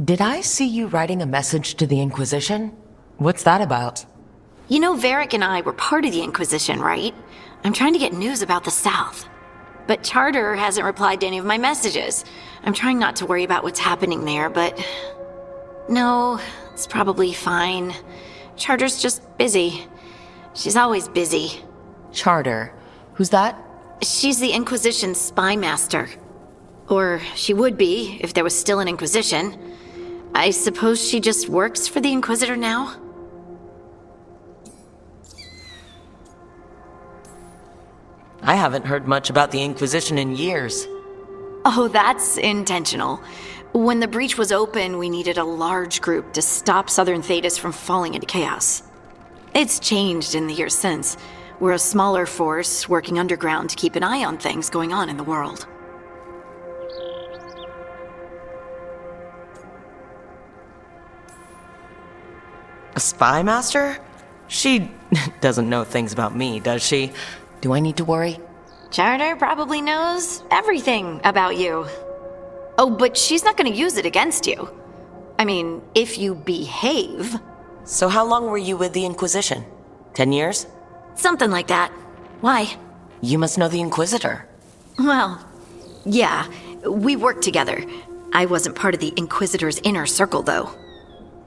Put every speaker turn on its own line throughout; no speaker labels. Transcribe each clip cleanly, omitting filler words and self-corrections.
Did I see you writing a message to the Inquisition? What's that about?
You know, Varric and I were part of the Inquisition, right? I'm trying to get news about the South. But Charter hasn't replied to any of my messages. I'm trying not to worry about what's happening there, but... No, it's probably fine. Charter's just busy. She's always busy.
Charter. Who's that?
She's the Inquisition's spy master. Or she would be, if there was still an Inquisition. I suppose she just works for the Inquisitor now?
I haven't heard much about the Inquisition in years.
Oh, that's intentional. When the breach was open, we needed a large group to stop Southern Thedas from falling into chaos. It's changed in the years since. We're a smaller force working underground to keep an eye on things going on in the world.
A spy master? She doesn't know things about me, does she? Do I need to worry?
Charter probably knows everything about you. Oh, but she's not going to use it against you. I mean, if you behave.
So how long were you with the Inquisition? 10 years?
Something like that. Why?
You must know the Inquisitor.
Well, yeah, we worked together. I wasn't part of the Inquisitor's inner circle, though.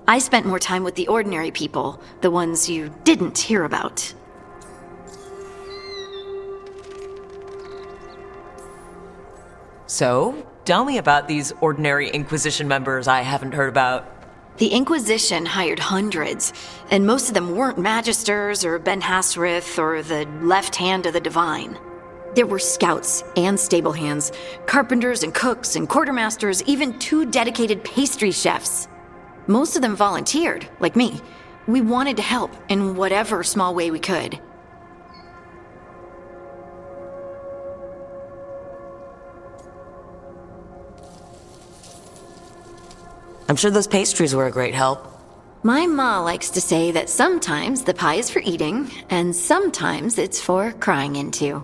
I spent more time with the ordinary people, the ones you didn't hear about.
So, tell me about these ordinary Inquisition members I haven't heard about.
The Inquisition hired hundreds, and most of them weren't Magisters or Ben Hasrith or the left hand of the Divine. There were scouts and stable hands, carpenters and cooks and quartermasters, even 2 dedicated pastry chefs. Most of them volunteered, like me. We wanted to help in whatever small way we could.
I'm sure those pastries were a great help.
My ma likes to say that sometimes the pie is for eating, and sometimes it's for crying into.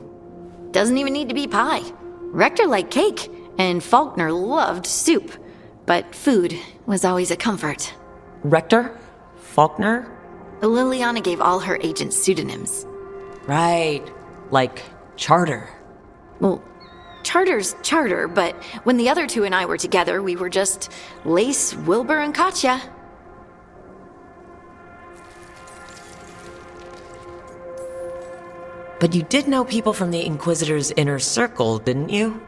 Doesn't even need to be pie. Rector liked cake, and Faulkner loved soup. But food was always a comfort.
Rector? Faulkner?
Liliana gave all her agents pseudonyms.
Right. Like Charter.
Well, Charter's Charter, but when the other 2 and I were together, we were just Lace, Wilbur, and Katya.
But you did know people from the Inquisitor's inner circle, didn't you?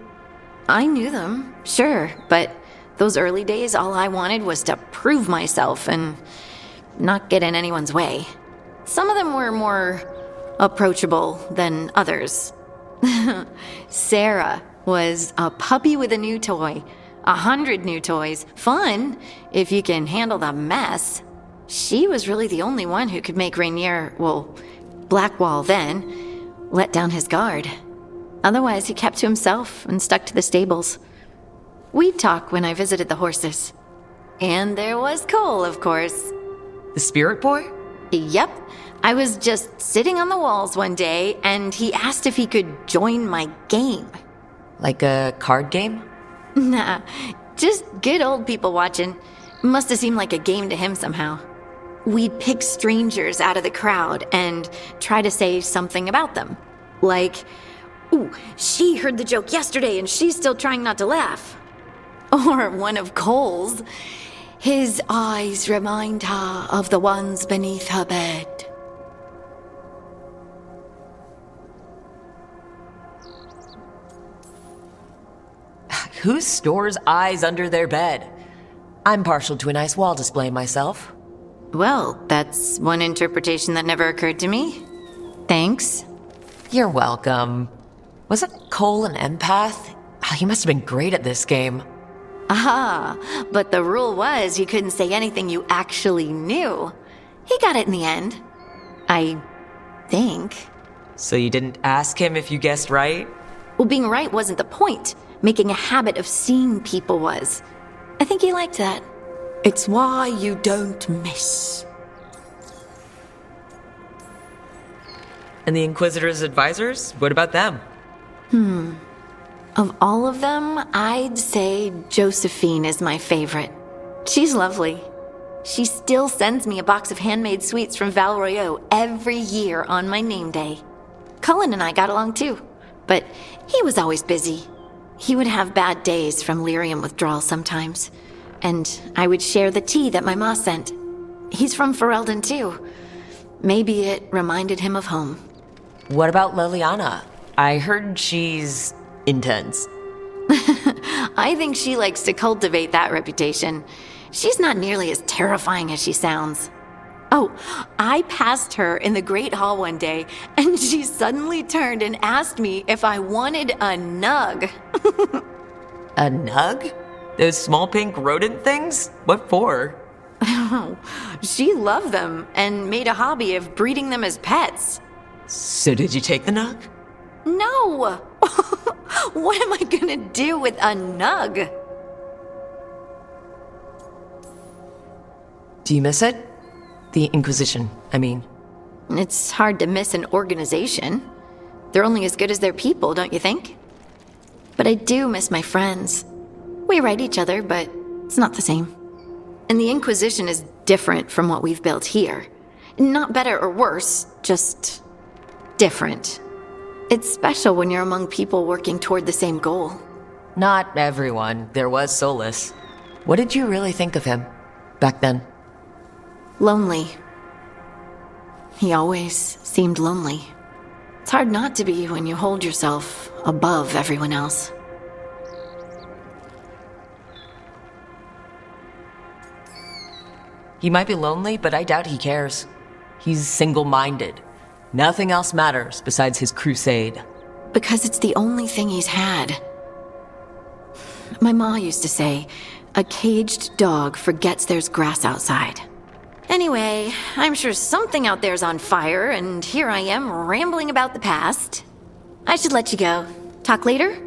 I knew them, sure, but those early days, all I wanted was to prove myself and not get in anyone's way. Some of them were more approachable than others. Sarah was a puppy with a new toy. 100 new toys. Fun, if you can handle the mess. She was really the only one who could make Rainier, well, Blackwall then, let down his guard. Otherwise, he kept to himself and stuck to the stables. We'd talk when I visited the horses. And there was Cole, of course.
The spirit boy?
Yep. I was just sitting on the walls one day, and he asked if he could join my game.
Like a card game?
Nah, just good old people watching. Must have seemed like a game to him somehow. We'd pick strangers out of the crowd and try to say something about them. Like, ooh, she heard the joke yesterday and she's still trying not to laugh. Or one of Cole's. His eyes remind her of the ones beneath her bed.
Who stores eyes under their bed? I'm partial to a nice wall display myself.
Well, that's one interpretation that never occurred to me. Thanks.
You're welcome. Wasn't Cole an empath? Oh, he must have been great at this game.
Ah, but the rule was you couldn't say anything you actually knew. He got it in the end. I think.
So you didn't ask him if you guessed right?
Well, being right wasn't the point. Making a habit of seeing people was. I think he liked that. It's why you don't miss.
And the Inquisitor's advisors? What about them?
Of all of them, I'd say Josephine is my favorite. She's lovely. She still sends me a box of handmade sweets from Val Royeaux every year on my name day. Cullen and I got along too, but he was always busy. He would have bad days from lyrium withdrawal sometimes, and I would share the tea that my ma sent. He's from Ferelden too. Maybe it reminded him of home.
What about Liliana? I heard she's intense.
I think she likes to cultivate that reputation. She's not nearly as terrifying as she sounds. Oh, I passed her in the Great Hall one day, and she suddenly turned and asked me if I wanted a nug.
A nug? Those small pink rodent things? What for?
She loved them and made a hobby of breeding them as pets.
So did you take the nug?
No! What am I gonna do with a nug?
Do you miss it? The Inquisition, I mean.
It's hard to miss an organization. They're only as good as their people, don't you think? But I do miss my friends. We write each other, but it's not the same. And the Inquisition is different from what we've built here. Not better or worse, just different. It's special when you're among people working toward the same goal.
Not everyone. There was Solus. What did you really think of him back then?
Lonely. He always seemed lonely. It's hard not to be when you hold yourself above everyone else.
He might be lonely, but I doubt he cares. He's single-minded. Nothing else matters besides his crusade.
Because it's the only thing he's had. My ma used to say, a caged dog forgets there's grass outside. Anyway, I'm sure something out there's on fire, and here I am rambling about the past. I should let you go. Talk later?